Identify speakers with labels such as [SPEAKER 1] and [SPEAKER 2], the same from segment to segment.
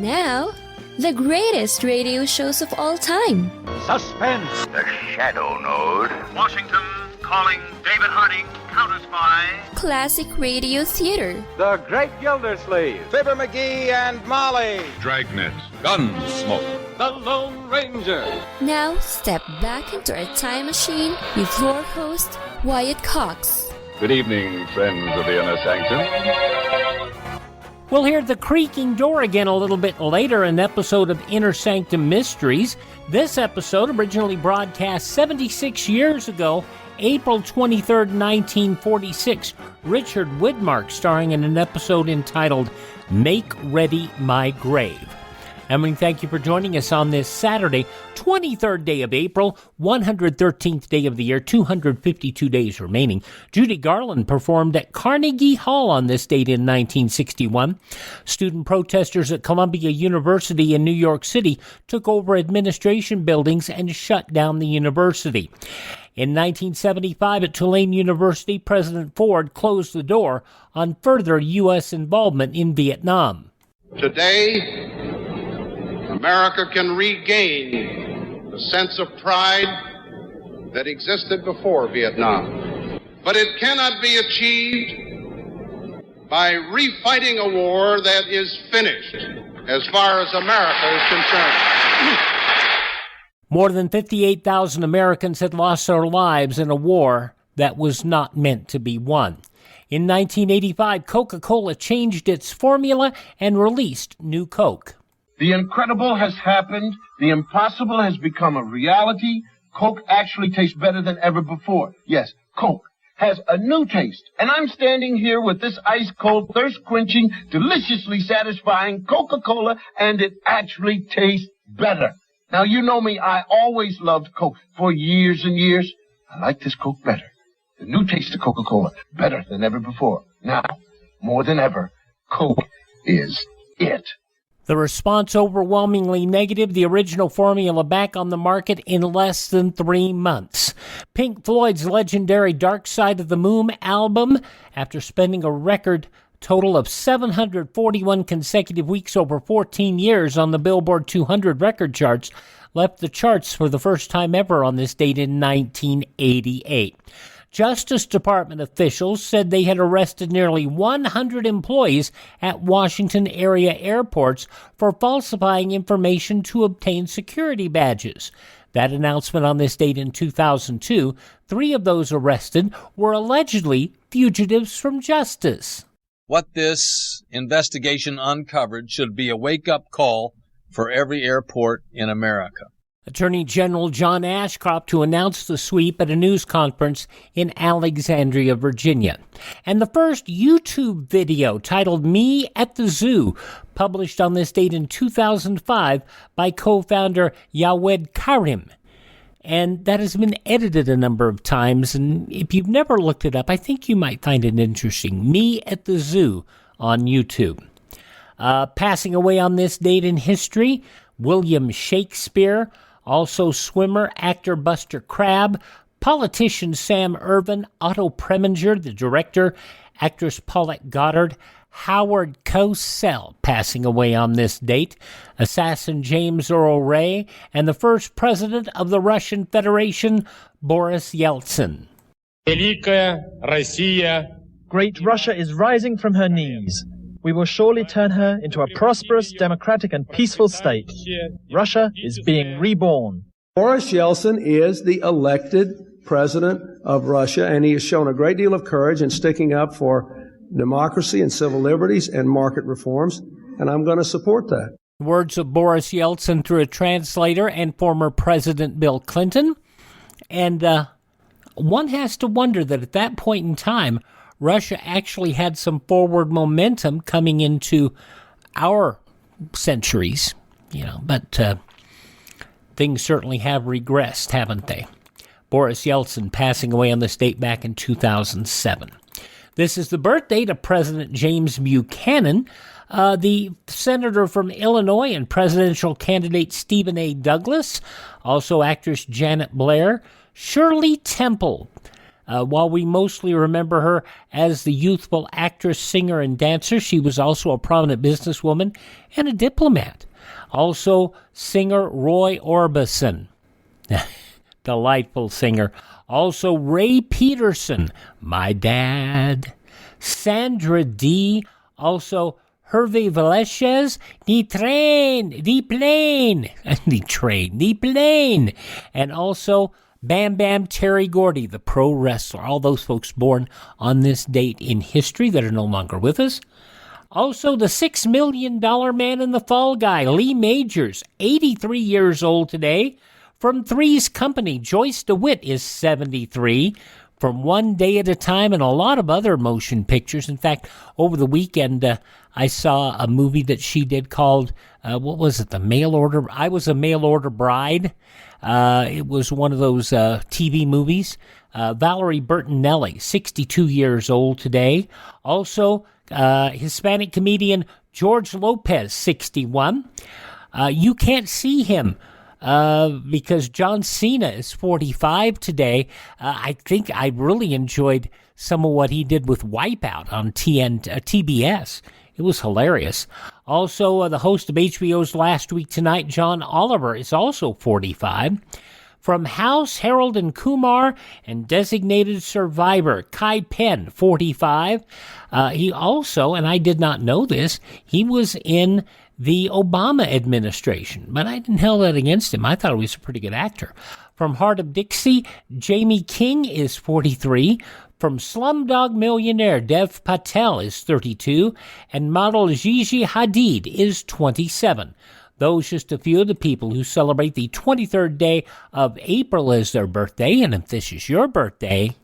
[SPEAKER 1] Now, the greatest radio shows of all time.
[SPEAKER 2] Suspense.
[SPEAKER 3] The Shadow Node.
[SPEAKER 4] Washington calling David Harding, counter-spy.
[SPEAKER 1] Classic radio theater.
[SPEAKER 2] The Great Gildersleeve.
[SPEAKER 5] Fibber McGee and Molly.
[SPEAKER 6] Dragnet. Gunsmoke.
[SPEAKER 2] The Lone Ranger.
[SPEAKER 1] Now, step back into our time machine with your host, Wyatt Cox.
[SPEAKER 6] Good evening, friends of the Inner Sanctum.
[SPEAKER 7] We'll hear the creaking door again a little bit later in an episode of Inner-Sanctum-Mysteries. This episode, originally broadcast 76 years ago, April 23rd, 1946, Richard Widmark starring in an episode entitled Make Ready My Grave. And we thank you for joining us on this Saturday, 23rd day of April, 113th day of the year, 252 days remaining. Judy Garland performed at Carnegie Hall on this date in 1961. Student protesters at Columbia University in New York City took over administration buildings and shut down the university. In 1975 at Tulane University, President Ford closed the door on further U.S. involvement in Vietnam.
[SPEAKER 8] Today, America can regain the sense of pride that existed before Vietnam. But it cannot be achieved by refighting a war that is finished as far as America is concerned.
[SPEAKER 7] More than 58,000 Americans had lost their lives in a war that was not meant to be won. In 1985, Coca-Cola changed its formula and released New Coke.
[SPEAKER 9] The incredible has happened. The impossible has become a reality. Coke actually tastes better than ever before. Yes, Coke has a new taste. And I'm standing here with this ice-cold, thirst-quenching, deliciously satisfying Coca-Cola, and it actually tastes better. Now, you know me, I always loved Coke for years and years. I like this Coke better. The new taste of Coca-Cola, better than ever before. Now, more than ever, Coke is it.
[SPEAKER 7] The response overwhelmingly negative, the original formula back on the market in less than 3 months. Pink Floyd's legendary Dark Side of the Moon album, after spending a record total of 741 consecutive weeks over 14 years on the Billboard 200 record charts, left the charts for the first time ever on this date in 1988. Justice Department officials said they had arrested nearly 100 employees at Washington area airports for falsifying information to obtain security badges. That announcement on this date in 2002, 3 of those arrested were allegedly fugitives from justice.
[SPEAKER 10] What this investigation uncovered should be a wake-up call for every airport in America.
[SPEAKER 7] Attorney General John Ashcroft to announce the sweep at a news conference in Alexandria, Virginia. And the first YouTube video titled Me at the Zoo, published on this date in 2005 by co-founder Jawed Karim. And that has been edited a number of times, and if you've never looked it up, I think you might find it interesting. Me at the Zoo on YouTube. Passing away on this date in history, William Shakespeare, also swimmer, actor Buster Crabbe, politician Sam Ervin, Otto Preminger, the director, actress Paulette Goddard, Howard Cosell, passing away on this date, assassin James Earl Ray, and the first president of the Russian Federation, Boris Yeltsin.
[SPEAKER 11] Great Russia is rising from her knees. We will surely turn her into a prosperous, democratic, and peaceful state. Russia is being reborn.
[SPEAKER 12] Boris Yeltsin is the elected president of Russia, and he has shown a great deal of courage in sticking up for democracy and civil liberties and market reforms, and I'm going to support that.
[SPEAKER 7] Words of Boris Yeltsin through a translator and former President Bill Clinton. And one has to wonder that at that point in time, Russia actually had some forward momentum coming into our centuries, but things certainly have regressed, haven't they? Boris Yeltsin passing away on this date back in 2007. This is the birthday of President James Buchanan, the senator from Illinois and presidential candidate Stephen A. Douglas, also actress Janet Blair, Shirley Temple, While we mostly remember her as the youthful actress, singer, and dancer, she was also a prominent businesswoman and a diplomat. Also, singer Roy Orbison, delightful singer. Also, Ray Peterson, my dad. Sandra Dee, also Hervé Villechaize, the plane. And also Bam Bam Terry Gordy, the pro wrestler. All those folks born on this date in history that are no longer with us. Also, the $6 million man in the Fall Guy, Lee Majors, 83 years old today. From Three's Company, Joyce DeWitt is 73. From One Day at a Time and a lot of other motion pictures. In fact, over the weekend, I saw a movie that she did called, what was it, The Mail Order? I Was a Mail Order Bride. It was one of those TV movies. Valerie Bertinelli, 62 years old today. Also, Hispanic comedian George Lopez, 61. You can't see him because John Cena is 45 today. I think I really enjoyed some of what he did with Wipeout on TBS. It was hilarious. Also, the host of HBO's Last Week Tonight, John Oliver, is also 45. From House, Harold and Kumar, and Designated Survivor, Kai Penn, 45. He also, and I did not know this, he was in the Obama administration, but I didn't hold that against him. I thought he was a pretty good actor. From Heart of Dixie, Jamie King is 43. From Slumdog Millionaire, Dev Patel is 32. And model Gigi Hadid is 27. Those just a few of the people who celebrate the 23rd day of April as their birthday. And if this is your birthday...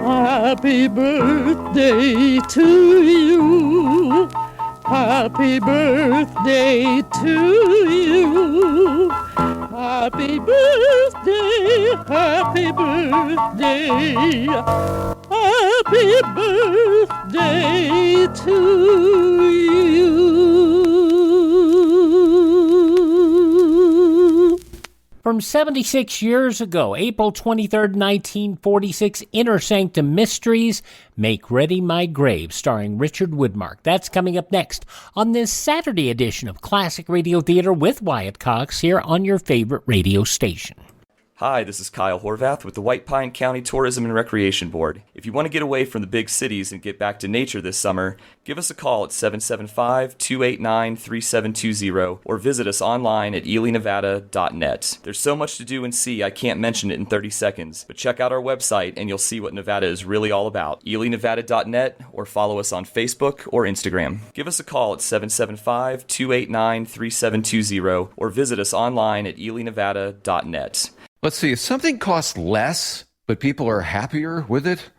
[SPEAKER 13] Happy birthday to you. Happy birthday to you. Happy birthday, happy birthday. Happy birthday to you.
[SPEAKER 7] From 76 years ago, April 23rd, 1946, Inner Sanctum Mysteries, Make Ready My Grave, starring Richard Widmark. That's coming up next on this Saturday edition of Classic Radio Theater with Wyatt Cox here on your favorite radio station.
[SPEAKER 14] Hi, this is Kyle Horvath with the White Pine County Tourism and Recreation Board. If you want to get away from the big cities and get back to nature this summer, give us a call at 775-289-3720 or visit us online at elinevada.net. There's so much to do and see I can't mention it in 30 seconds, but check out our website and you'll see what Nevada is really all about. elinevada.net or follow us on Facebook or Instagram. Give us a call at 775-289-3720 or visit us online at elinevada.net.
[SPEAKER 15] Let's see, if something costs less, but people are happier with it,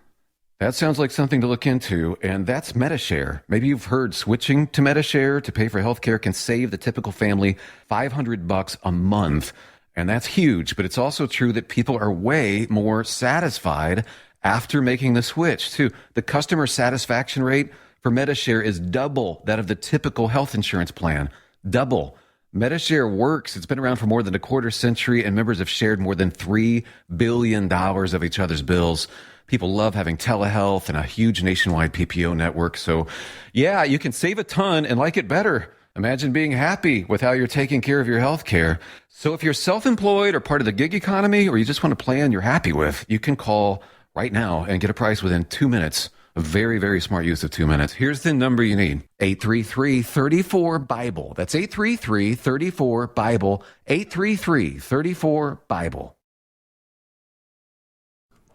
[SPEAKER 15] that sounds like something to look into, and that's MediShare. Maybe you've heard switching to MediShare to pay for healthcare can save the typical family $500 a month, and that's huge, but it's also true that people are way more satisfied after making the switch, too. The customer satisfaction rate for MediShare is double that of the typical health insurance plan. Double. MediShare works. It's been around for more than a quarter century, and members have shared more than $3 billion of each other's bills. People love having telehealth and a huge nationwide PPO network. So, yeah, you can save a ton and like it better. Imagine being happy with how you're taking care of your health care. So if you're self-employed or part of the gig economy, or you just want a plan you're happy with, you can call right now and get a price within 2 minutes. A very, very smart use of 2 minutes. Here's the number you need. 833-34-BIBLE. That's 833-34-BIBLE. 833-34-BIBLE.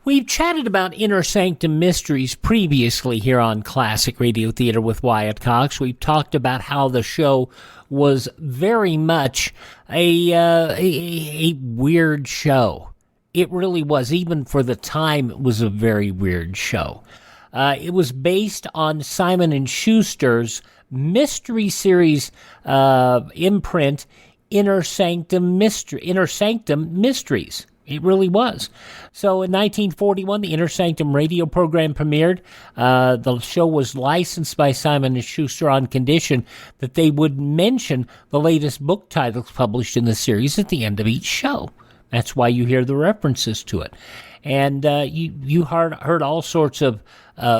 [SPEAKER 7] We've chatted about Inner Sanctum Mysteries previously here on Classic Radio Theater with Wyatt Cox. We've talked about how the show was very much a weird show. It really was. Even for the time, it was a very weird show. It was based on Simon & Schuster's mystery series imprint, Inner Sanctum Mysteries. It really was. So in 1941, the Inner Sanctum radio program premiered. The show was licensed by Simon & Schuster on condition that they would mention the latest book titles published in the series at the end of each show. That's why you hear the references to it. And you heard all sorts of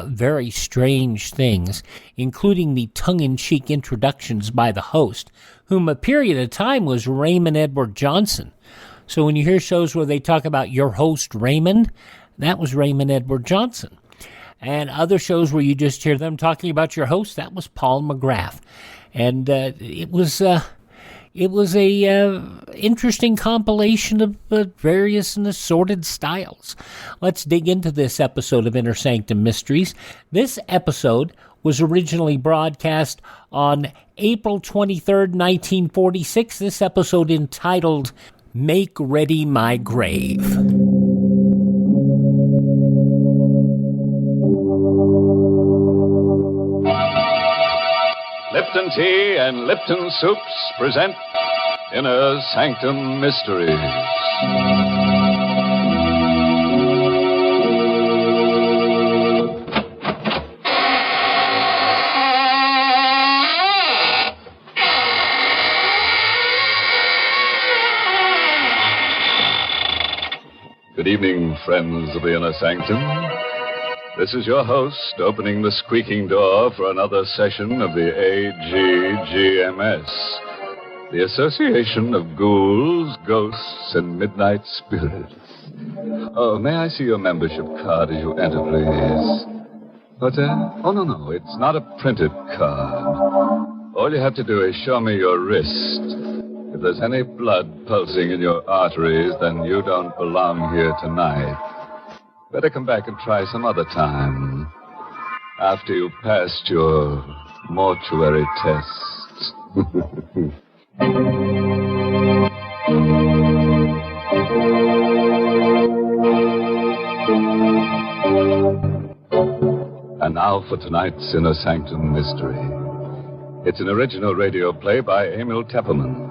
[SPEAKER 7] very strange things, including the tongue-in-cheek introductions by the host, whom a period of time was Raymond Edward Johnson. So when you hear shows where they talk about your host, Raymond, that was Raymond Edward Johnson. And other shows where you just hear them talking about your host, that was Paul McGrath. And it was a interesting compilation of various and assorted styles. Let's dig into this episode of Inner Sanctum Mysteries. This episode was originally broadcast on April 23rd, 1946. This episode entitled Make Ready My Grave.
[SPEAKER 6] Lipton Tea and Lipton Soups present Inner Sanctum Mysteries. Good evening, friends of the Inner Sanctum. This is your host, opening the squeaking door for another session of the AGGMS, the Association of Ghouls, Ghosts, and Midnight Spirits. Oh, may I see your membership card as you enter, please? What's that? Oh, no, it's not a printed card. All you have to do is show me your wrist. If there's any blood pulsing in your arteries, then you don't belong here tonight. Better come back and try some other time. After you've passed your mortuary tests. And now for tonight's Inner Sanctum Mystery. It's an original radio play by Emil Tepperman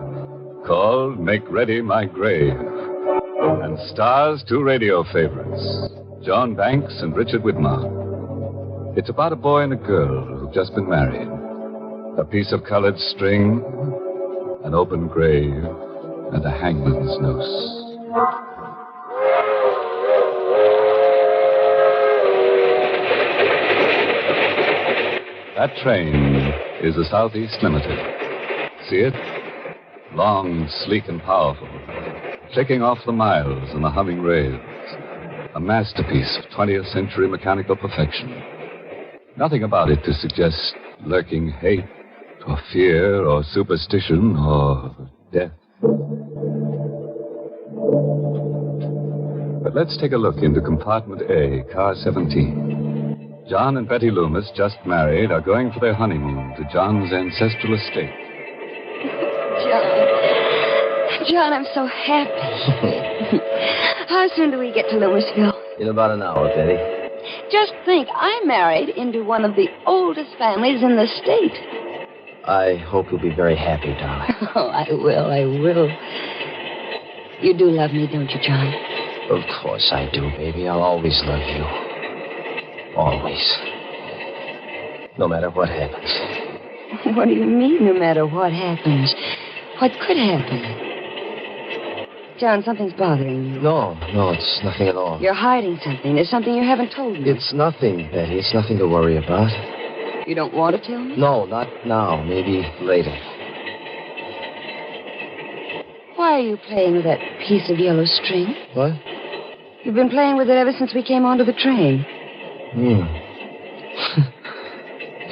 [SPEAKER 6] called Make Ready My Grave, and stars two radio favorites, John Banks and Richard Widmark. It's about a boy and a girl who've just been married. A piece of colored string, an open grave, and a hangman's noose. That train is the Southeast Limited. See it? Long, sleek, and powerful, clicking off the miles and the humming rails. A masterpiece of 20th century mechanical perfection. Nothing about it to suggest lurking hate, or fear, or superstition, or death. But let's take a look into compartment A, car 17. John and Betty Loomis, just married, are going for their honeymoon to John's ancestral estate.
[SPEAKER 16] John, I'm so happy. How soon do we get to Louisville?
[SPEAKER 17] In about an hour, Betty.
[SPEAKER 16] Just think, I married into one of the oldest families in the state.
[SPEAKER 17] I hope you'll be very happy, darling.
[SPEAKER 16] Oh, I will. You do love me, don't you, John?
[SPEAKER 17] Of course I do, baby. I'll always love you. Always. No matter what happens.
[SPEAKER 16] What do you mean, no matter what happens? What could happen? John, something's bothering you.
[SPEAKER 17] No, it's nothing at all.
[SPEAKER 16] You're hiding something. There's something you haven't told me.
[SPEAKER 17] It's nothing, Betty. It's nothing to worry about.
[SPEAKER 16] You don't want to tell me?
[SPEAKER 17] No, not now. Maybe later.
[SPEAKER 16] Why are you playing with that piece of yellow string?
[SPEAKER 17] What?
[SPEAKER 16] You've been playing with it ever since we came onto the train.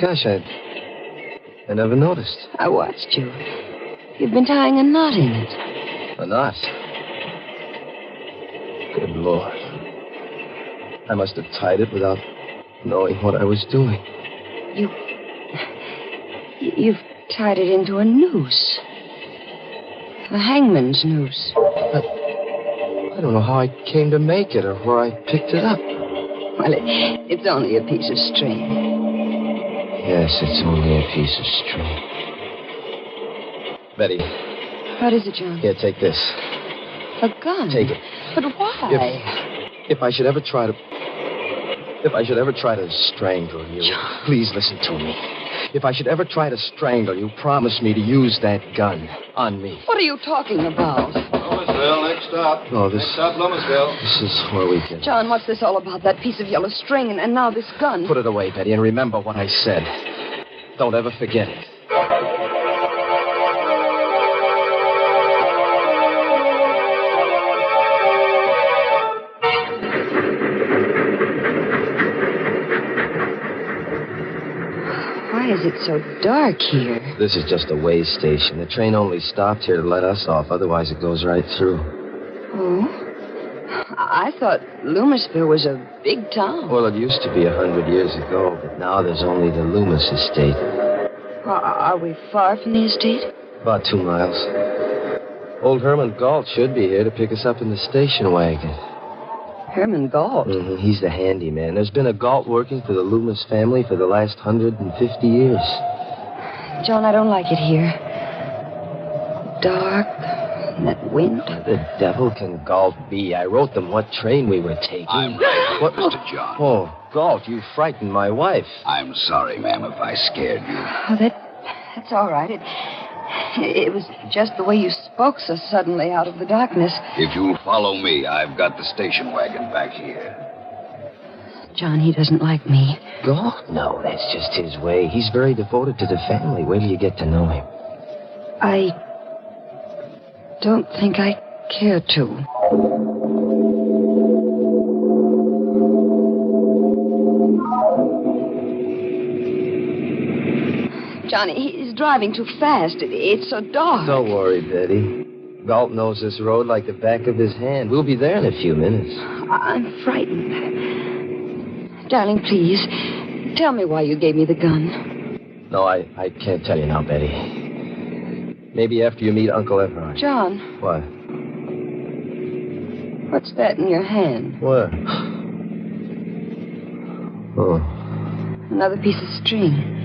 [SPEAKER 17] Gosh, I never noticed.
[SPEAKER 16] I watched you. You've been tying a knot in it.
[SPEAKER 17] A knot? Good Lord. I must have tied it without knowing what I was doing.
[SPEAKER 16] You've tied it into a noose. A hangman's noose.
[SPEAKER 17] I don't know how I came to make it or where I picked it up.
[SPEAKER 16] Well, it's only a piece of string.
[SPEAKER 17] Yes, it's only a piece of string. Betty.
[SPEAKER 16] What is it, John?
[SPEAKER 17] Here, take this.
[SPEAKER 16] A gun?
[SPEAKER 17] Take it.
[SPEAKER 16] But why?
[SPEAKER 17] If I should ever try to strangle you,
[SPEAKER 16] John.
[SPEAKER 17] Please listen to me. If I should ever try to strangle you, promise me to use that gun on me.
[SPEAKER 16] What are you talking about?
[SPEAKER 8] Louisville, next stop.
[SPEAKER 2] stop.
[SPEAKER 17] Oh, this...
[SPEAKER 2] Next stop, Loomisville.
[SPEAKER 17] This is where we get...
[SPEAKER 16] John, what's this all about? That piece of yellow string and now this gun.
[SPEAKER 17] Put it away, Betty, and remember what I said. Don't ever forget it.
[SPEAKER 16] Why is it so dark here?
[SPEAKER 17] This is just a way station. The train only stopped here to let us off. Otherwise, it goes right through.
[SPEAKER 16] Oh? I thought Loomisville was a big town.
[SPEAKER 17] Well, it used to be 100 years ago, but now there's only the Loomis estate.
[SPEAKER 16] Are we far from the estate?
[SPEAKER 17] About 2 miles. Old Herman Galt should be here to pick us up in the station wagon.
[SPEAKER 16] Herman Galt?
[SPEAKER 17] Mm-hmm. He's the handyman. There's been a Galt working for the Loomis family for the last 150 years.
[SPEAKER 16] John, I don't like it here. Dark, and that wind.
[SPEAKER 17] The devil can Galt be? I wrote them what train we were taking.
[SPEAKER 3] I'm right,
[SPEAKER 17] What?
[SPEAKER 3] Mr. John.
[SPEAKER 17] Oh, Galt, you frightened my wife.
[SPEAKER 3] I'm sorry, ma'am, if I scared you.
[SPEAKER 16] Oh, that's all right. It was just the way you spoke so suddenly out of the darkness.
[SPEAKER 3] If you'll follow me, I've got the station wagon back here.
[SPEAKER 16] John, he doesn't like me.
[SPEAKER 17] Galt? No, that's just his way. He's very devoted to the family. Wait till you get to know him.
[SPEAKER 16] I don't think I care to. Johnny, he's driving too fast. It's so dark.
[SPEAKER 17] Don't worry, Betty. Galt knows this road like the back of his hand. We'll be there in a few minutes.
[SPEAKER 16] I'm frightened. Darling, please, tell me why you gave me the gun.
[SPEAKER 17] No, I can't tell you now, Betty. Maybe after you meet Uncle Everard.
[SPEAKER 16] John.
[SPEAKER 17] What?
[SPEAKER 16] What's that in your hand?
[SPEAKER 17] What? Oh.
[SPEAKER 16] Another piece of string.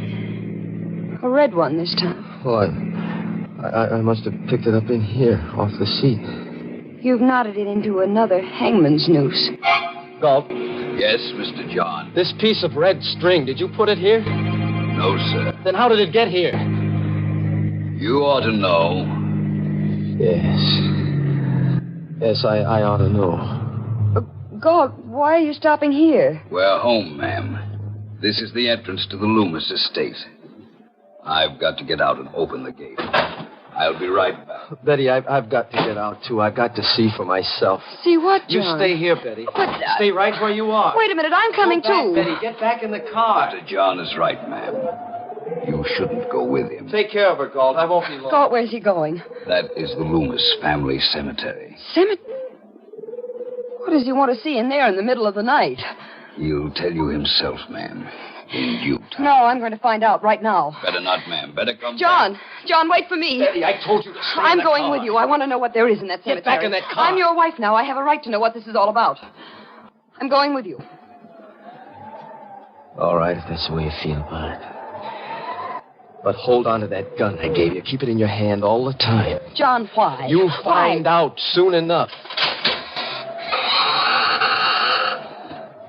[SPEAKER 16] A red one this time.
[SPEAKER 17] What? I must have picked it up in here, off the seat.
[SPEAKER 16] You've knotted it into another hangman's noose.
[SPEAKER 17] Galt.
[SPEAKER 3] Yes, Mr. John.
[SPEAKER 17] This piece of red string, did you put it here?
[SPEAKER 3] No, sir.
[SPEAKER 17] Then how did it get here?
[SPEAKER 3] You ought to know.
[SPEAKER 17] Yes. Yes, I ought to know.
[SPEAKER 16] God, why are you stopping here?
[SPEAKER 3] We're home, ma'am. This is the entrance to the Loomis estate. I've got to get out and open the gate. I'll be right back.
[SPEAKER 17] Betty, I've got to get out, too. I've got to see for myself.
[SPEAKER 16] See what, John?
[SPEAKER 17] You stay here, Betty.
[SPEAKER 16] But,
[SPEAKER 17] stay right where you are.
[SPEAKER 16] Wait a minute, I'm coming,
[SPEAKER 17] Go back,
[SPEAKER 16] too.
[SPEAKER 17] Betty, get back in the car.
[SPEAKER 3] Mr. John is right, ma'am. You shouldn't go with him.
[SPEAKER 17] Take care of her, Galt. I won't be long.
[SPEAKER 16] Galt, where's he going?
[SPEAKER 3] That is the Loomis family cemetery.
[SPEAKER 16] Cemetery? What does he want to see in there in the middle of the night?
[SPEAKER 3] He'll tell you himself, ma'am. In due time.
[SPEAKER 16] No, I'm going to find out right now.
[SPEAKER 3] Better not, ma'am. Better come
[SPEAKER 16] John!
[SPEAKER 3] back.
[SPEAKER 16] John, wait for me.
[SPEAKER 17] Betty, I told you to stay
[SPEAKER 16] I'm
[SPEAKER 17] in the
[SPEAKER 16] going
[SPEAKER 17] car.
[SPEAKER 16] with you. I want to know what there is in that cemetery.
[SPEAKER 17] Get back in that car.
[SPEAKER 16] I'm your wife now. I have a right to know what this is all about. I'm going with you.
[SPEAKER 17] All right, if that's the way you feel about it. But hold on to that gun I gave you. Keep it in your hand all the time.
[SPEAKER 16] John, why?
[SPEAKER 17] You'll find out soon enough.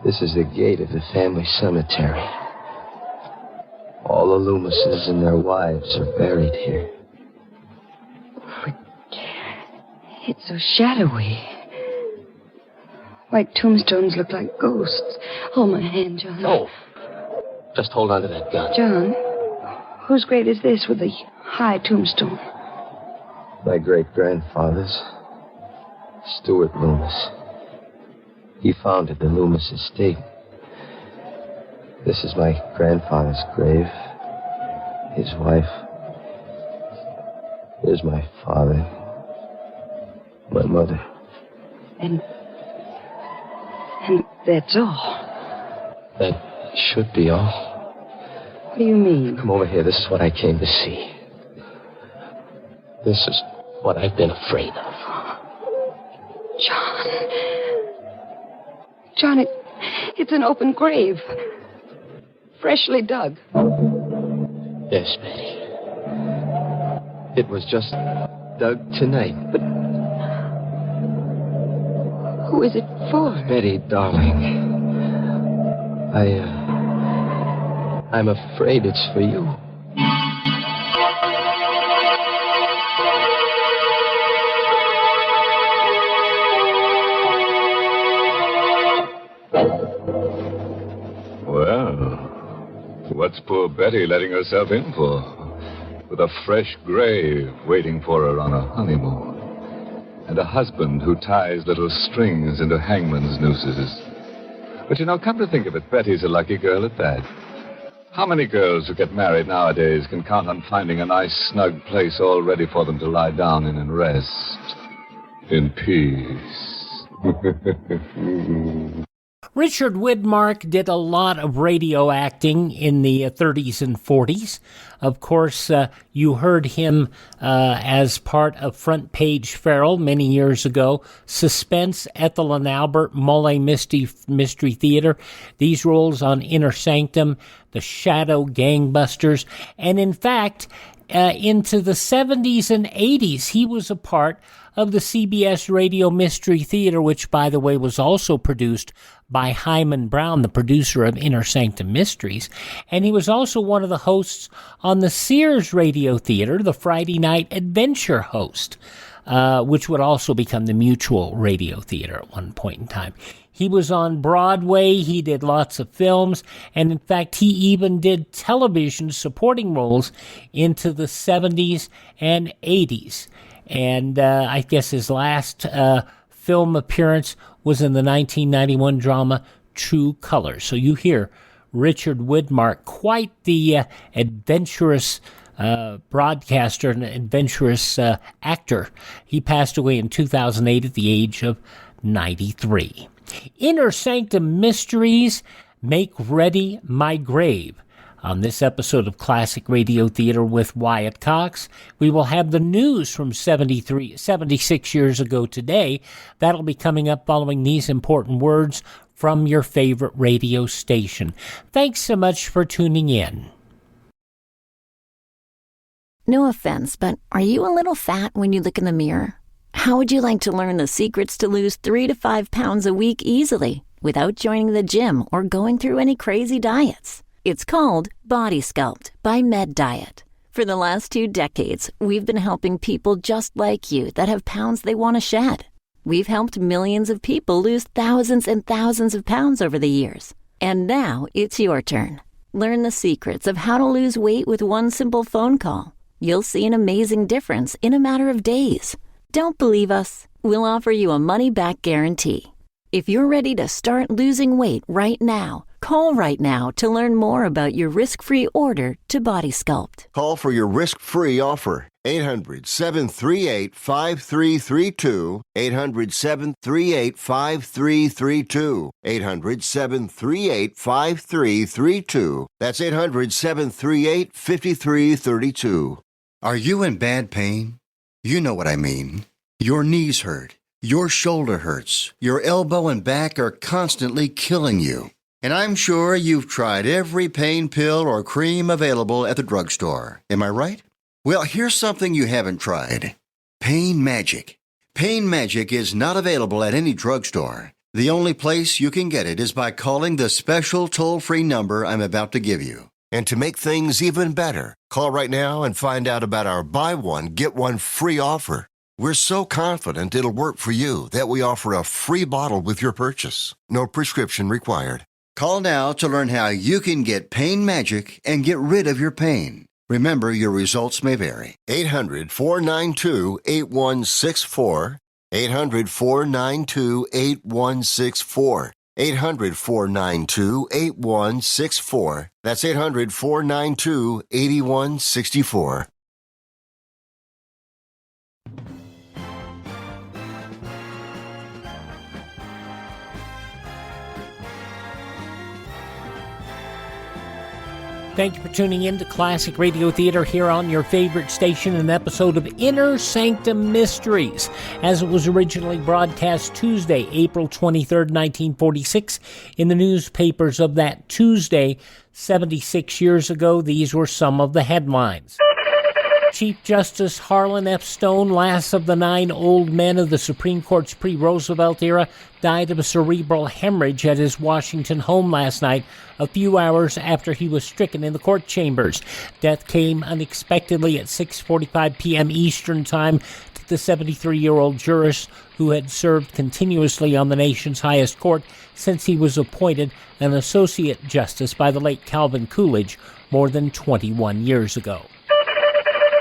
[SPEAKER 17] This is the gate of the family cemetery. All the Loomises and their wives are buried here.
[SPEAKER 16] It's so shadowy. White tombstones look like ghosts. Hold my hand, John.
[SPEAKER 17] No. Just hold on to that gun.
[SPEAKER 16] John, whose grave is this with the high tombstone?
[SPEAKER 17] My great-grandfather's. Stuart Loomis. He founded the Loomis estate. This is my grandfather's grave. His wife. Here's my father. My mother.
[SPEAKER 16] And that's all.
[SPEAKER 17] That should be all.
[SPEAKER 16] What do you mean?
[SPEAKER 17] Come over here. This is what I came to see. This is what I've been afraid of.
[SPEAKER 16] John, it's an open grave. Freshly dug.
[SPEAKER 17] Yes, Betty. It was just dug tonight. But
[SPEAKER 16] who is it for?
[SPEAKER 17] Betty, darling. I'm afraid it's for you.
[SPEAKER 6] What's poor Betty letting herself in for? With a fresh grave waiting for her on a honeymoon. And a husband who ties little strings into hangman's nooses. But come to think of it, Betty's a lucky girl at that. How many girls who get married nowadays can count on finding a nice, snug place all ready for them to lie down in and rest in peace?
[SPEAKER 7] Richard Widmark did a lot of radio acting in the 30s and 40s. Of course, you heard him as part of Front Page Feral many years ago, Suspense, Ethel and Albert, Mole Mystery Theater, these roles on Inner Sanctum, The Shadow, Gangbusters, and in fact, into the 70s and 80s, he was a part of the CBS Radio Mystery Theater, which, by the way, was also produced by Hyman Brown, the producer of Inner Sanctum Mysteries. And he was also one of the hosts on the Sears Radio Theater, the Friday night adventure host, which would also become the Mutual Radio Theater at one point in time. He was on Broadway, he did lots of films, and in fact, he even did television supporting roles into the 70s and 80s. And I guess his last film appearance was in the 1991 drama True Colors. So you hear Richard Widmark, quite the adventurous broadcaster and adventurous actor. He passed away in 2008 at the age of 93. Inner Sanctum Mysteries, Make Ready My Grave. On this episode of Classic Radio Theater with Wyatt Cox, we will have the news from 76 years ago today. That'll be coming up following these important words from your favorite radio station. Thanks so much for tuning in.
[SPEAKER 18] No offense, but are you a little fat when you look in the mirror? How would you like to learn the secrets to lose 3 to 5 pounds a week easily without joining the gym or going through any crazy diets? It's called Body Sculpt by Med Diet. For the last 2 decades, we've been helping people just like you that have pounds they want to shed. We've helped millions of people lose thousands and thousands of pounds over the years. And now it's your turn. Learn the secrets of how to lose weight with one simple phone call. You'll see an amazing difference in a matter of days. Don't believe us? We'll offer you a money-back guarantee. If you're ready to start losing weight right now, call right now to learn more about your risk-free order to Body Sculpt.
[SPEAKER 19] Call for your risk-free offer. 800-738-5332. 800-738-5332. 800-738-5332. That's 800-738-5332.
[SPEAKER 20] Are you in bad pain? You know what I mean. Your knees hurt. Your shoulder hurts. Your elbow and back are constantly killing you. And I'm sure you've tried every pain pill or cream available at the drugstore. Am I right? Well, here's something you haven't tried. Pain Magic. Pain Magic is not available at any drugstore. The only place you can get it is by calling the special toll-free number I'm about to give you.
[SPEAKER 19] And to make things even better, call right now and find out about our buy one, get one free offer. We're so confident it'll work for you that we offer a free bottle with your purchase. No prescription required.
[SPEAKER 20] Call now to learn how you can get Pain Magic and get rid of your pain. Remember, your results may vary.
[SPEAKER 19] 800-492-8164. 800-492-8164. 800-492-8164. That's 800-492-8164.
[SPEAKER 7] Thank you for tuning in to Classic Radio Theater here on your favorite station, an episode of Inner Sanctum Mysteries, as it was originally broadcast Tuesday, April 23rd, 1946, in the newspapers of that Tuesday, 76 years ago. These were some of the headlines. Chief Justice Harlan F. Stone, last of the 9 old men of the Supreme Court's pre-Roosevelt era, died of a cerebral hemorrhage at his Washington home last night, a few hours after he was stricken in the court chambers. Death came unexpectedly at 6:45 p.m. Eastern Time to the 73-year-old jurist who had served continuously on the nation's highest court since he was appointed an associate justice by the late Calvin Coolidge more than 21 years ago.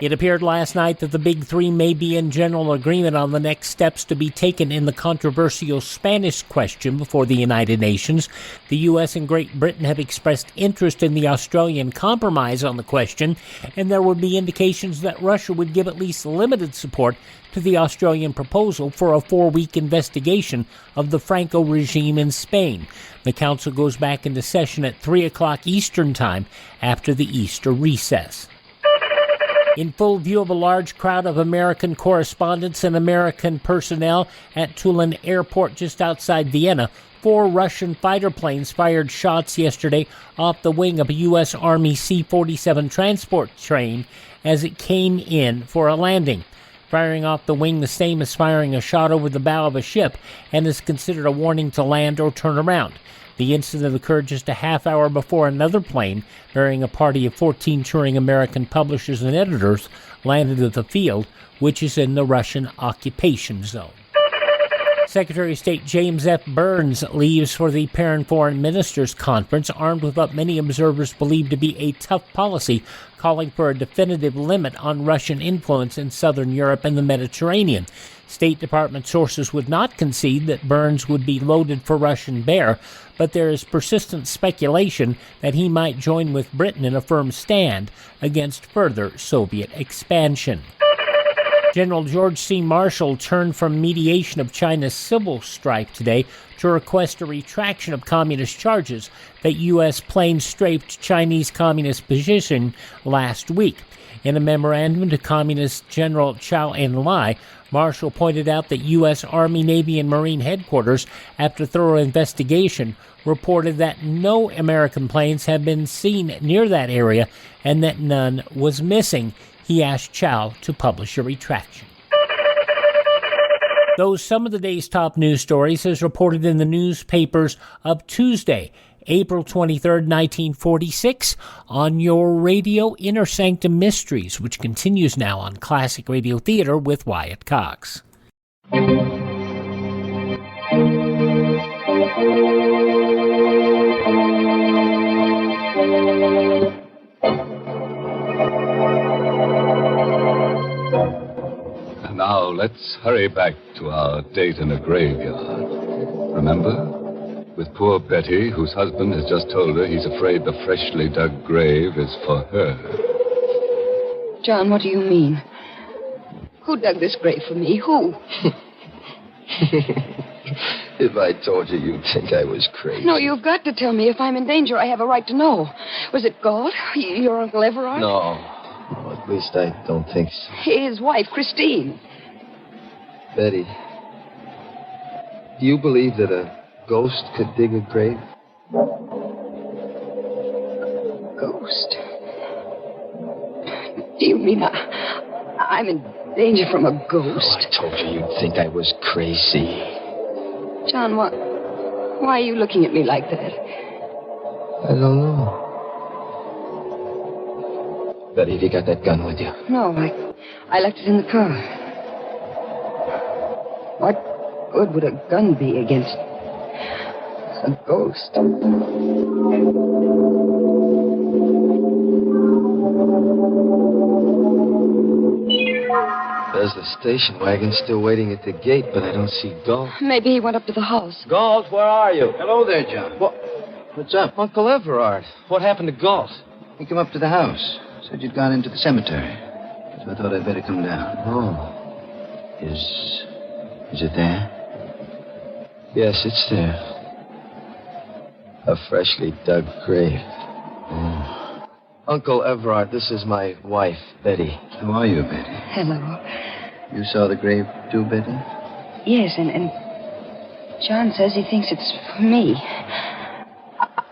[SPEAKER 7] It appeared last night that the Big Three may be in general agreement on the next steps to be taken in the controversial Spanish question before the United Nations. The U.S. and Great Britain have expressed interest in the Australian compromise on the question, and there would be indications that Russia would give at least limited support to the Australian proposal for a 4-week investigation of the Franco regime in Spain. The council goes back into session at 3 o'clock Eastern Time after the Easter recess. In full view of a large crowd of American correspondents and American personnel at Tulen Airport just outside Vienna, 4 Russian fighter planes fired shots yesterday off the wing of a U.S. Army C-47 transport train as it came in for a landing. Firing off the wing the same as firing a shot over the bow of a ship and is considered a warning to land or turn around. The incident occurred just a half hour before another plane, bearing a party of 14 touring American publishers and editors, landed at the field, which is in the Russian occupation zone. Secretary of State James F. Burns leaves for the Parent Foreign Ministers Conference, armed with what many observers believe to be a tough policy, calling for a definitive limit on Russian influence in southern Europe and the Mediterranean. State Department sources would not concede that Burns would be loaded for Russian bear, but there is persistent speculation that he might join with Britain in a firm stand against further Soviet expansion. General George C. Marshall turned from mediation of China's civil strife today to request a retraction of communist charges that U.S. planes strafed Chinese communist position last week. In a memorandum to Communist General Chou En-lai, Marshall pointed out that U.S. Army, Navy, and Marine headquarters, after thorough investigation, reported that no American planes have been seen near that area and that none was missing. He asked Chou to publish a retraction. Those some of the day's top news stories as reported in the newspapers of Tuesday, April 23rd, 1946, on your radio Inner Sanctum Mysteries, which continues now on Classic Radio Theater with Wyatt Cox.
[SPEAKER 6] Now, let's hurry back to our date in a graveyard. Remember? With poor Betty, whose husband has just told her he's afraid the freshly dug grave is for her.
[SPEAKER 16] John, what do you mean? Who dug this grave for me? Who?
[SPEAKER 17] If I told you, you'd think I was crazy.
[SPEAKER 16] No, you've got to tell me. If I'm in danger, I have a right to know. Was it Galt? Your Uncle Everard?
[SPEAKER 17] No, at least I don't think so.
[SPEAKER 16] His wife, Christine.
[SPEAKER 17] Betty, do you believe that a ghost could dig a grave?
[SPEAKER 16] Ghost? Do you mean I'm in danger from a ghost?
[SPEAKER 17] Oh, I told you you'd think I was crazy.
[SPEAKER 16] John, why are you looking at me like that?
[SPEAKER 17] I don't know. Betty, have you got that gun with you?
[SPEAKER 16] No, I left it in the car. What good would a gun be against a ghost?
[SPEAKER 17] There's the station wagon still waiting at the gate, but I don't see Galt.
[SPEAKER 16] Maybe he went up to the house.
[SPEAKER 17] Galt, where are you?
[SPEAKER 20] Hello there, John.
[SPEAKER 17] What's up?
[SPEAKER 20] Uncle Everard. What happened to Galt? He came up to the house. Said you'd gone into the cemetery. So I thought I'd better come down.
[SPEAKER 17] Oh.
[SPEAKER 20] Is it there?
[SPEAKER 17] Yes, it's there. A freshly dug grave.
[SPEAKER 20] Oh.
[SPEAKER 17] Uncle Everard, this is my wife, Betty.
[SPEAKER 20] How are you, Betty?
[SPEAKER 16] Hello.
[SPEAKER 20] You saw the grave too, Betty?
[SPEAKER 16] Yes, and John says he thinks it's for me.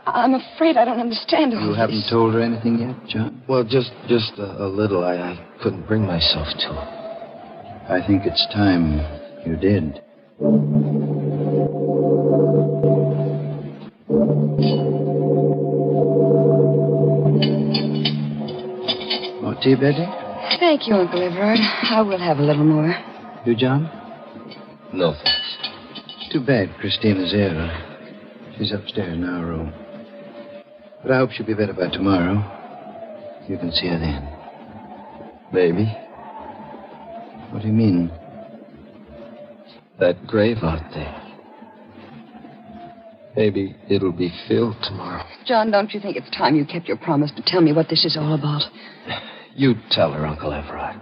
[SPEAKER 16] I'm afraid I don't understand all
[SPEAKER 20] You
[SPEAKER 16] this.
[SPEAKER 20] haven't told her anything yet, John?
[SPEAKER 17] Well, just a little. I couldn't bring myself to.
[SPEAKER 20] I think it's time you did. More tea, Betty?
[SPEAKER 16] Thank you, Uncle Everard. I will have a little more.
[SPEAKER 20] You, John?
[SPEAKER 17] No, thanks.
[SPEAKER 20] Too bad Christina's ill. She's upstairs in our room. But I hope she'll be better by tomorrow.
[SPEAKER 17] You can see her then. Baby? What do you mean? That grave out there. Maybe it'll be filled tomorrow.
[SPEAKER 16] John, don't you think it's time you kept your promise to tell me what this is all about?
[SPEAKER 17] You tell her, Uncle Everard.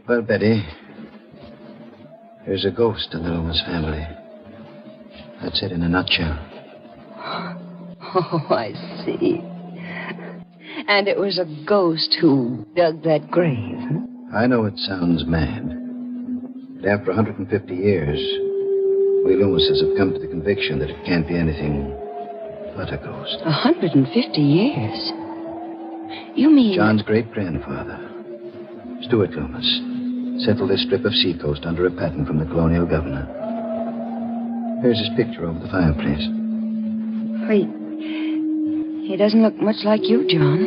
[SPEAKER 17] Well, Betty, there's a ghost in the Loomis family. That's it in a nutshell.
[SPEAKER 16] Oh, I see. And it was a ghost who dug that grave, huh?
[SPEAKER 17] I know it sounds mad, but after 150 years, we Loomises have come to the conviction that it can't be anything but a ghost.
[SPEAKER 16] 150 years? You mean...
[SPEAKER 17] John's great-grandfather, Stuart Loomis, settled this strip of seacoast under a patent from the colonial governor. Here's his picture over the fireplace.
[SPEAKER 16] He doesn't look much like you, John.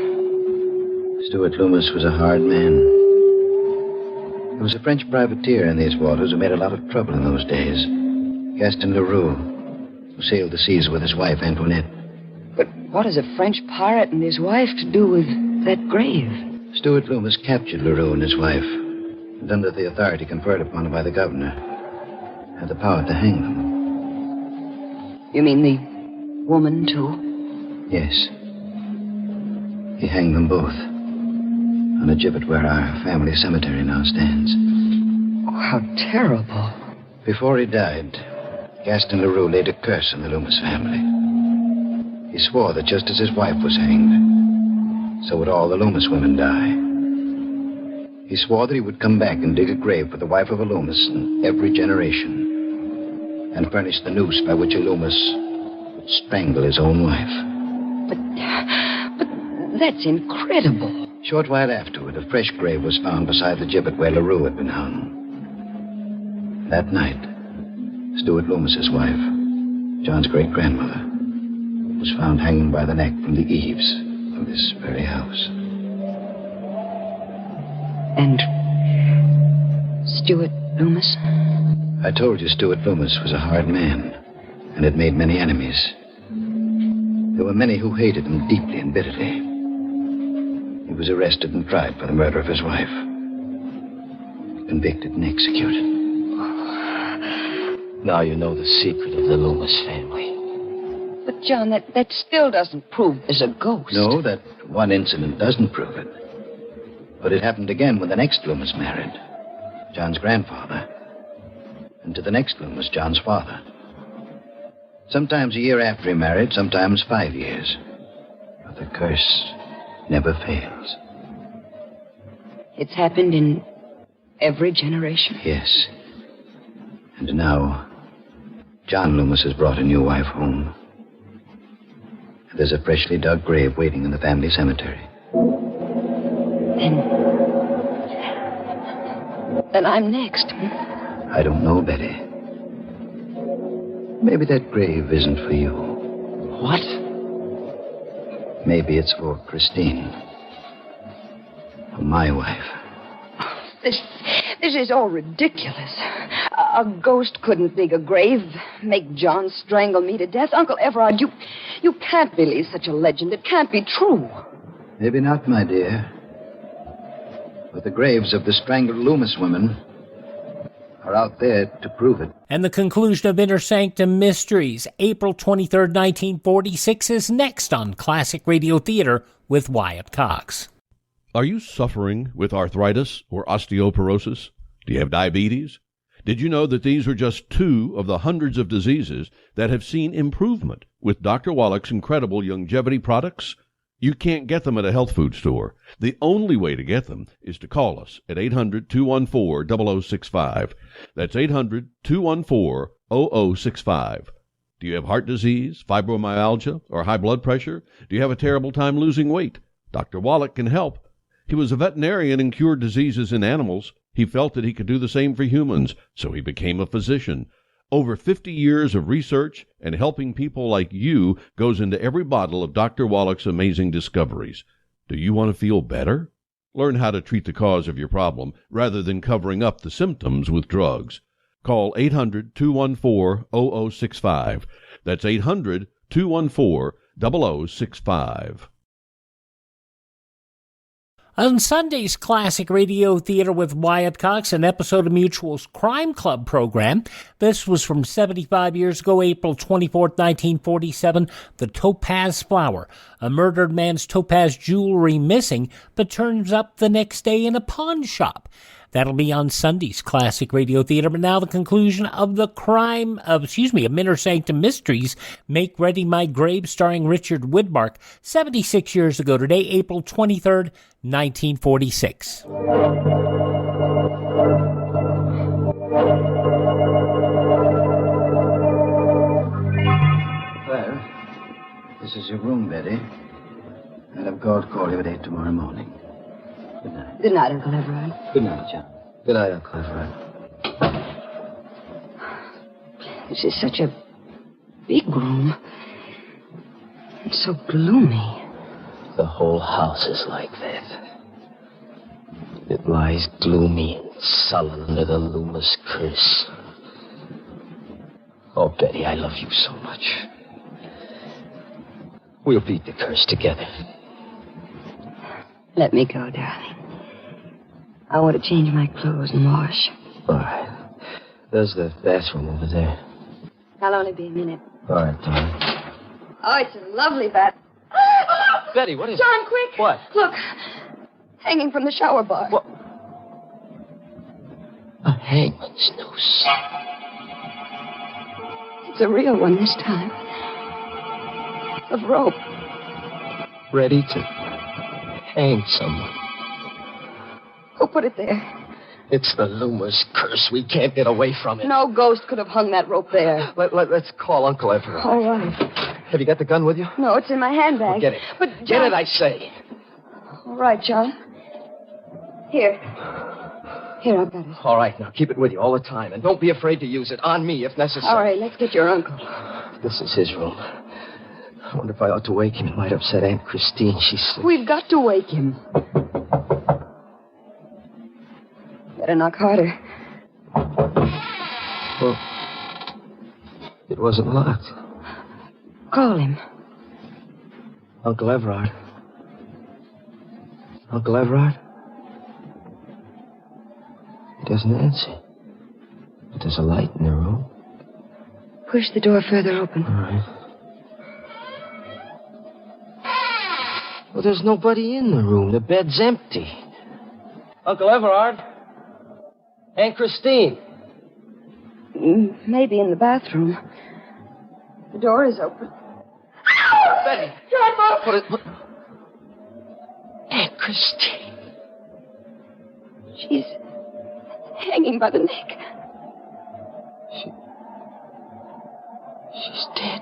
[SPEAKER 17] Stuart Loomis was a hard man. He was a French privateer in these waters who made a lot of trouble in those days. Gaston Leroux, who sailed the seas with his wife, Antoinette.
[SPEAKER 16] But what has a French pirate and his wife to do with that grave?
[SPEAKER 17] Stuart Loomis captured Leroux and his wife, and under the authority conferred upon him by the governor, had the power to hang them.
[SPEAKER 16] You mean the woman, too?
[SPEAKER 17] Yes. He hanged them both on a gibbet where our family cemetery now stands.
[SPEAKER 16] Oh, how terrible.
[SPEAKER 17] Before he died, Gaston Leroux laid a curse on the Loomis family. He swore that just as his wife was hanged, so would all the Loomis women die. He swore that he would come back and dig a grave for the wife of a Loomis in every generation, and furnish the noose by which a Loomis would strangle his own wife.
[SPEAKER 16] But that's incredible.
[SPEAKER 17] Short while afterward, a fresh grave was found beside the gibbet where Leroux had been hung. That night, Stuart Loomis's wife, John's great-grandmother, was found hanging by the neck from the eaves of this very house.
[SPEAKER 16] And Stuart Loomis?
[SPEAKER 17] I told you Stuart Loomis was a hard man and had made many enemies. There were many who hated him deeply and bitterly. He was arrested and tried for the murder of his wife. Convicted and executed. Now you know the secret of the Loomis family.
[SPEAKER 16] But, John, that still doesn't prove there's a ghost.
[SPEAKER 17] No, that one incident doesn't prove it. But it happened again when the next Loomis married, John's grandfather. And to the next Loomis, John's father. Sometimes a year after he married, sometimes 5 years. But the curse never fails.
[SPEAKER 16] It's happened in every generation?
[SPEAKER 17] Yes. And now, John Loomis has brought a new wife home. There's a freshly dug grave waiting in the family cemetery.
[SPEAKER 16] Then I'm next.
[SPEAKER 17] I don't know, Betty. Maybe that grave isn't for you.
[SPEAKER 16] What?
[SPEAKER 17] Maybe it's for Christine. For my wife.
[SPEAKER 16] This is all ridiculous. A ghost couldn't dig a grave, make John strangle me to death. Uncle Everard, you can't believe such a legend. It can't be true.
[SPEAKER 17] Maybe not, my dear. But the graves of the strangled Loomis women are out there to prove it.
[SPEAKER 7] And the conclusion of Inner Sanctum Mysteries, April 23rd, 1946, is next on Classic Radio Theater with Wyatt Cox.
[SPEAKER 21] Are you suffering with arthritis or osteoporosis? Do you have diabetes? Did you know that these are just 2 of the hundreds of diseases that have seen improvement with Dr. Wallach's incredible longevity products? You can't get them at a health food store. The only way to get them is to call us at 800-214-0065. That's 800-214-0065. Do you have heart disease, fibromyalgia, or high blood pressure? Do you have a terrible time losing weight? Dr. Wallach can help. He was a veterinarian and cured diseases in animals. He felt that he could do the same for humans, so he became a physician. Over 50 years of research and helping people like you goes into every bottle of Dr. Wallach's amazing discoveries. Do you want to feel better? Learn how to treat the cause of your problem rather than covering up the symptoms with drugs. Call 800-214-0065. That's 800-214-0065.
[SPEAKER 7] On Sunday's Classic Radio Theater with Wyatt Cox, an episode of Mutual's Crime Club program. This was from 75 years ago, April 24th, 1947, The Topaz Flower. A murdered man's topaz jewelry missing, but turns up the next day in a pawn shop. That'll be on Sunday's Classic Radio Theater. But now the conclusion of of Inner-Sanctum-Mysteries, Make Ready My Grave, starring Richard Widmark, 76 years ago today, April 23rd, 1946.
[SPEAKER 17] Well, this is your room, Betty. I'll have God call you at 8 tomorrow morning. Good night.
[SPEAKER 16] Good night, Uncle Everard.
[SPEAKER 17] Good night, John. Good night, Uncle Everard.
[SPEAKER 16] This is such a big room. It's so gloomy.
[SPEAKER 17] The whole house is like that. It lies gloomy and sullen under the Loomis curse. Oh, Betty, I love you so much. We'll beat the curse together.
[SPEAKER 16] Let me go, darling. I want to change my clothes and wash.
[SPEAKER 17] All right. There's the bathroom over there.
[SPEAKER 16] I'll only be a minute.
[SPEAKER 17] All right, darling.
[SPEAKER 16] Oh, it's a lovely bath.
[SPEAKER 17] Betty, what is
[SPEAKER 16] John, quick.
[SPEAKER 17] What?
[SPEAKER 16] Look. Hanging from the shower bar.
[SPEAKER 17] What? A hangman's noose.
[SPEAKER 16] It's a real one this time. Of rope.
[SPEAKER 17] Ready to hang someone.
[SPEAKER 16] Who put it there?
[SPEAKER 17] It's the Loomis curse. We can't get away from it.
[SPEAKER 16] No ghost could have hung that rope there.
[SPEAKER 17] Let's call Uncle Everard.
[SPEAKER 16] All right.
[SPEAKER 17] Have you got the gun with you?
[SPEAKER 16] No, it's in my handbag.
[SPEAKER 17] Well, get it.
[SPEAKER 16] But John...
[SPEAKER 17] Get it, I say.
[SPEAKER 16] All right, John. Here, I've got it.
[SPEAKER 17] All right, now keep it with you all the time. And don't be afraid to use it. On me, if necessary.
[SPEAKER 16] All right, let's get your uncle.
[SPEAKER 17] This is his room. I wonder if I ought to wake him. It might upset Aunt Christine. She's sick.
[SPEAKER 16] We've got to wake him. Better knock harder.
[SPEAKER 17] Well, it wasn't locked.
[SPEAKER 16] Call him.
[SPEAKER 17] Uncle Everard. Uncle Everard? He doesn't answer. But there's a light in the room.
[SPEAKER 16] Push the door further open.
[SPEAKER 17] All right. Well, there's nobody in the room. The bed's empty. Uncle Everard? Aunt Christine?
[SPEAKER 16] Maybe in the bathroom. The door is open.
[SPEAKER 17] Betty!
[SPEAKER 16] John,
[SPEAKER 17] What? Aunt Christine.
[SPEAKER 16] She's hanging by the neck.
[SPEAKER 17] She's dead.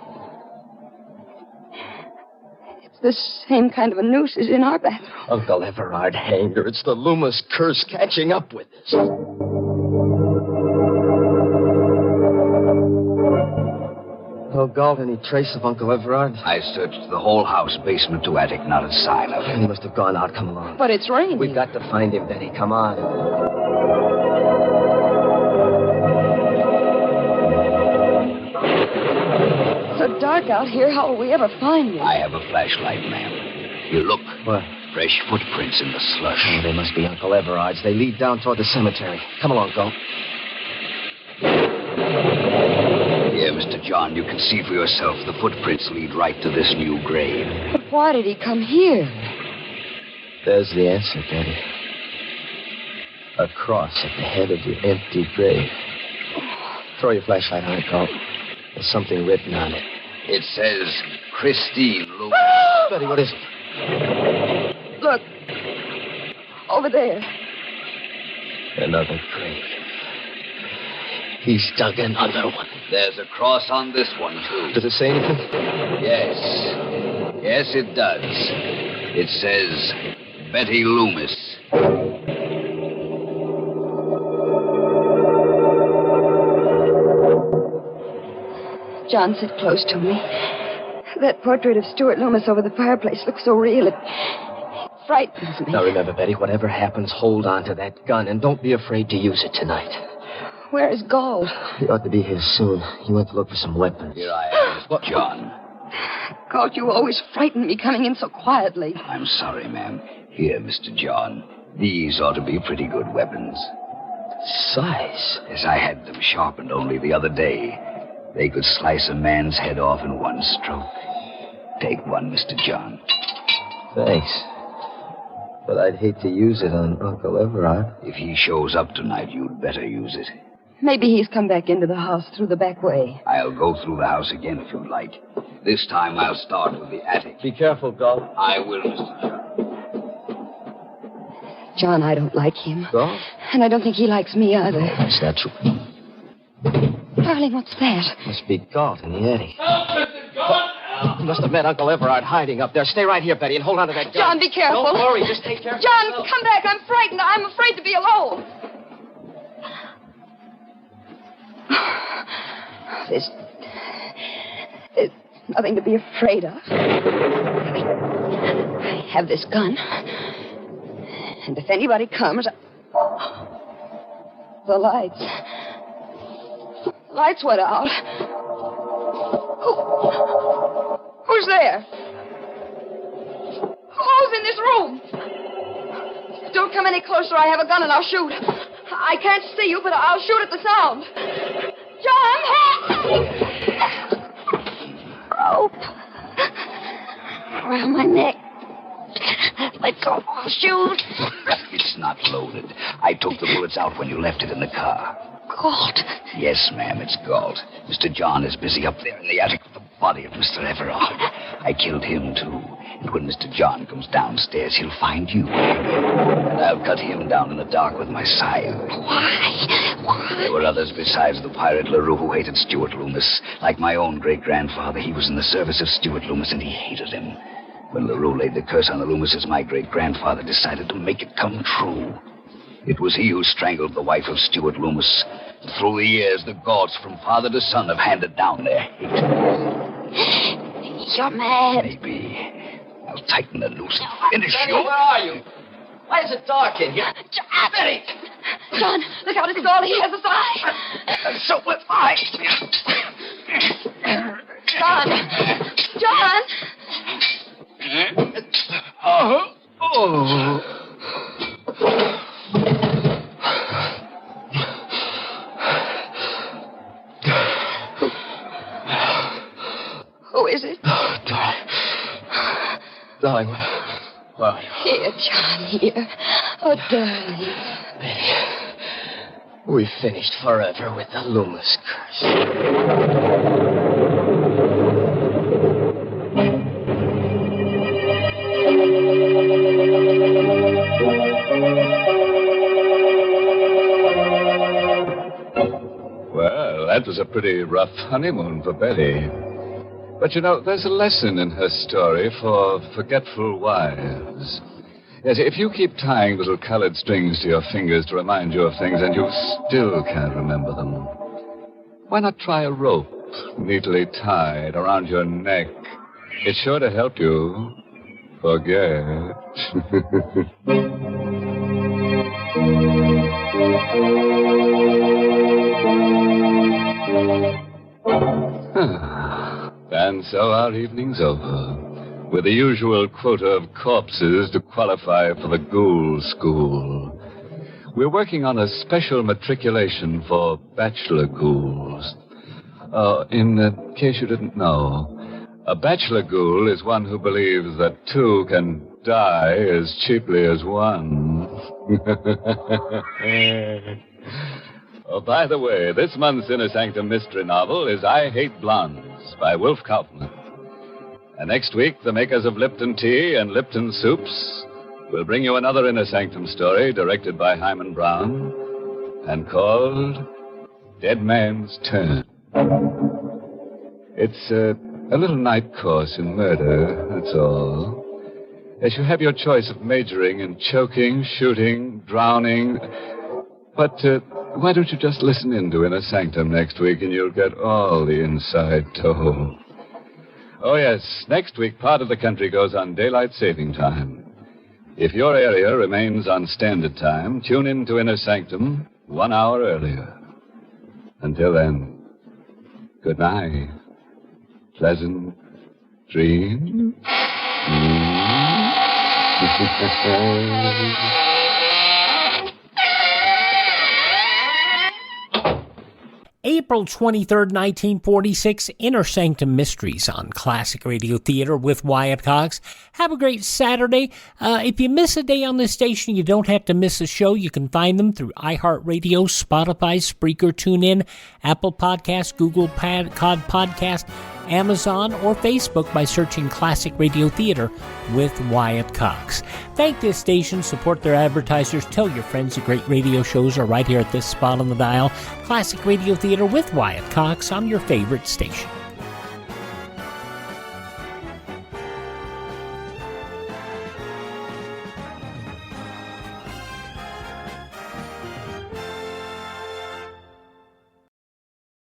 [SPEAKER 16] It's the same kind of a noose as in our bathroom.
[SPEAKER 17] Uncle Everard hanged her. It's the Loomis curse catching up with us. No Galt, any trace of Uncle Everard?
[SPEAKER 3] I searched the whole house, basement to attic, not a sign of him.
[SPEAKER 17] He must have gone out. Come along.
[SPEAKER 16] But it's raining.
[SPEAKER 17] We've got to find him, Betty. Come on.
[SPEAKER 16] So dark out here, how will we ever find him?
[SPEAKER 3] I have a flashlight, ma'am. You look.
[SPEAKER 17] What?
[SPEAKER 3] Fresh footprints in the slush.
[SPEAKER 17] Oh, they must be Uncle Everard's. They lead down toward the cemetery. Come along, Galt.
[SPEAKER 3] Here, Mr. John, you can see for yourself. The footprints lead right to this new grave.
[SPEAKER 16] But why did he come here?
[SPEAKER 17] There's the answer, Betty. A cross at the head of your empty grave. Throw your flashlight on it, Galt. There's something written on it.
[SPEAKER 3] It says, Christine Loomis.
[SPEAKER 17] Betty, what is it?
[SPEAKER 16] Look. Over there.
[SPEAKER 17] Another grave. He's dug another one.
[SPEAKER 3] There's a cross on this one, too.
[SPEAKER 17] Does it say anything?
[SPEAKER 3] Yes. Yes, it does. It says, Betty Loomis.
[SPEAKER 16] John, sit close to me. That portrait of Stuart Loomis over the fireplace looks so real. It frightens me.
[SPEAKER 17] Now remember, Betty, whatever happens, hold on to that gun and don't be afraid to use it tonight.
[SPEAKER 16] Where is Galt?
[SPEAKER 17] He ought to be here soon. He went to look for some weapons.
[SPEAKER 3] Here I am, Mr. John.
[SPEAKER 16] Galt, you always frighten me coming in so quietly.
[SPEAKER 3] I'm sorry, ma'am. Here, Mr. John. These ought to be pretty good weapons.
[SPEAKER 17] Size?
[SPEAKER 3] As I had them sharpened only the other day. They could slice a man's head off in one stroke. Take one, Mr. John.
[SPEAKER 17] Thanks. But I'd hate to use it on Uncle Everard.
[SPEAKER 3] If he shows up tonight, you'd better use it.
[SPEAKER 16] Maybe he's come back into the house through the back way.
[SPEAKER 3] I'll go through the house again if you'd like. This time I'll start with the attic.
[SPEAKER 17] Be careful, Galt.
[SPEAKER 3] I will, Mr. John.
[SPEAKER 16] John, I don't like him.
[SPEAKER 17] Galt?
[SPEAKER 16] And I don't think he likes me either.
[SPEAKER 17] Is that true?
[SPEAKER 16] Darling, what's that?
[SPEAKER 17] Must be Galt in the attic. He must have met Uncle Everard hiding up there. Stay right here, Betty, and hold on to that gun.
[SPEAKER 16] John, be careful.
[SPEAKER 17] Don't worry, just take care of
[SPEAKER 16] John,
[SPEAKER 17] yourself.
[SPEAKER 16] come back. I'm frightened. I'm afraid to be alone. There's nothing to be afraid of. I have this gun. And if anybody comes... The lights. The lights went out. Who's there? Who's in this room? Don't come any closer. I have a gun and I'll shoot. I can't see you, but I'll shoot at the sound. John! Rope. Around my neck. Let go. I'll shoot.
[SPEAKER 3] It's not loaded. I took the bullets out when you left it in the car.
[SPEAKER 16] Galt.
[SPEAKER 3] Yes, ma'am, it's Galt. Mr. John is busy up there in the attic with the body of Mr. Everard. I killed him, too. And when Mr. John comes downstairs, he'll find you. And I'll cut him down in the dark with my scythe.
[SPEAKER 16] Why?
[SPEAKER 3] There were others besides the pirate LaRue who hated Stuart Loomis. Like my own great-grandfather, he was in the service of Stuart Loomis, and he hated him. When LaRue laid the curse on the Loomises, my great-grandfather decided to make it come true. It was he who strangled the wife of Stuart Loomis. Through the years, the Gaults from father to son have handed down their hate.
[SPEAKER 16] You're mad.
[SPEAKER 3] Maybe. I'll tighten the noose and finish
[SPEAKER 17] Betty,
[SPEAKER 3] you.
[SPEAKER 17] where are you? Why is it dark in here? Betty!
[SPEAKER 16] John, look out, it's Galt. He has his eye.
[SPEAKER 3] So will I.
[SPEAKER 16] John! Who is it?
[SPEAKER 17] Darling, where are you?
[SPEAKER 16] Here, John, here. Oh, darling.
[SPEAKER 17] Betty, we finished forever with the Loomis curse.
[SPEAKER 6] Well, that was a pretty rough honeymoon for Betty. But you know, there's a lesson in her story for forgetful wives. Yes, if you keep tying little colored strings to your fingers to remind you of things and you still can't remember them, why not try a rope neatly tied around your neck? It's sure to help you forget. And so our evening's over, with the usual quota of corpses to qualify for the ghoul school. We're working on a special matriculation for bachelor ghouls. In case you didn't know, a bachelor ghoul is one who believes that two can die as cheaply as one. Oh, by the way, this month's Inner Sanctum mystery novel is I Hate Blondes by Wolf Kaufman. And next week, the makers of Lipton Tea and Lipton Soups will bring you another Inner Sanctum story directed by Hyman Brown and called Dead Man's Turn. It's a little night course in murder, that's all. As you have your choice of majoring in choking, shooting, drowning. But why don't you just listen in to Inner Sanctum next week and you'll get all the inside told. Oh, yes, next week part of the country goes on daylight saving time. If your area remains on standard time, tune in to Inner Sanctum 1 hour earlier. Until then, good night. Pleasant dreams.
[SPEAKER 7] April 23rd, 1946, Inner-Sanctum-Mysteries on Classic Radio Theater with Wyatt Cox. Have a great Saturday. If you miss a day on this station, you don't have to miss a show. You can find them through iHeartRadio, Spotify, Spreaker, TuneIn, Apple Podcasts, Google Podcast, Amazon, or Facebook by searching Classic Radio Theater with Wyatt Cox. Thank this station, support their advertisers, tell your friends the great radio shows are right here at this spot on the dial. Classic Radio Theater with Wyatt Cox on your favorite station.